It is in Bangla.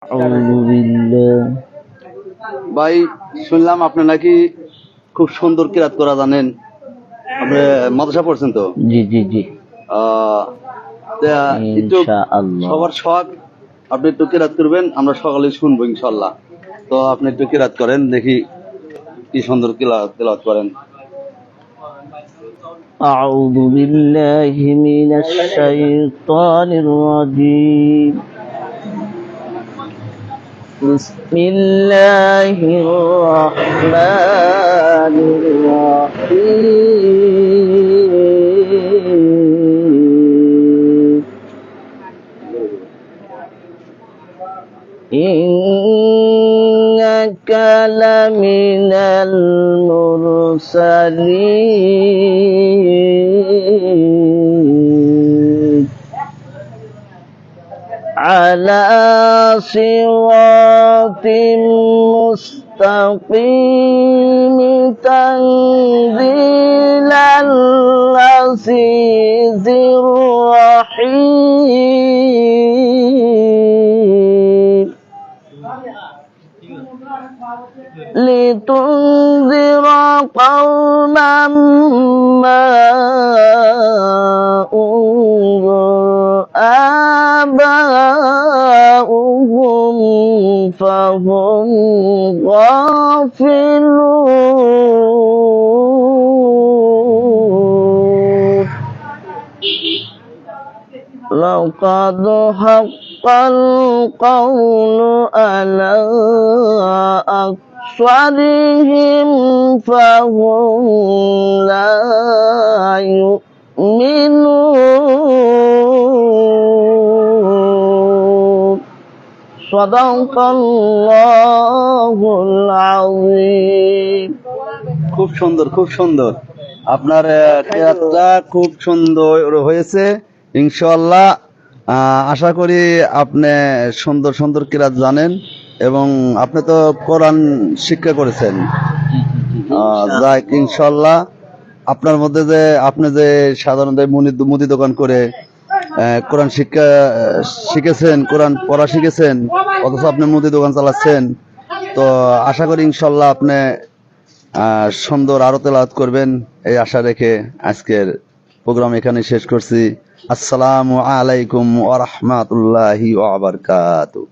আউযু বিল্লাহ। ভাই শুনলাম আপনি নাকি খুব সুন্দর কিরাত করা জানেন। আপনি মাদ্রাসা পড়ছেন তো? জি জি জি, একটু ইনশাআল্লাহ। সবার শখ, আপনি একটু কিরাত করবেন, আমরা সকালে শুনবো ইনশাল্লাহ। তো আপনি একটু কিরাত করেন, দেখি কি সুন্দর কিরাত করেন। أعوذ بالله من الشيطان الرجيم. بسم الله الرحمن الرحيم. إنك لمن المرسلين على صراط مستقيم تنزيل العزيز الرحيم لتنذر قوما ما أنذر آباؤهم فهم غافلون لقد حق القول على أكثرهم فهم لا يؤمنون صدق الله العظيم. খুব সুন্দর, খুব সুন্দর আপনার কিরাতটা খুব সুন্দর হয়েছে ইনশাআল্লাহ। আশা করি আপনি সুন্দর সুন্দর কিরাত জানেন এবং আপনি তো কোরআন শিক্ষা করেছেন। যাক ইনশাআল্লাহ আপনার মধ্যে যে আপনি যে সাধারণত মুদি দোকান করে কোরআন শিক্ষা শিখেছেন, কোরআন পড়া শিখেছেন, অথচ আপনি মুদি দোকান চালাচ্ছেন। তো আশা করি ইনশাআল্লাহ আপনি সুন্দর আরো তেলাওয়াত করবেন, এই আশা রেখে আজকের প্রোগ্রাম এখানে শেষ করছি। আসসালামু আলাইকুম ওয়া রাহমাতুল্লাহি ওয়া বারাকাতুহু।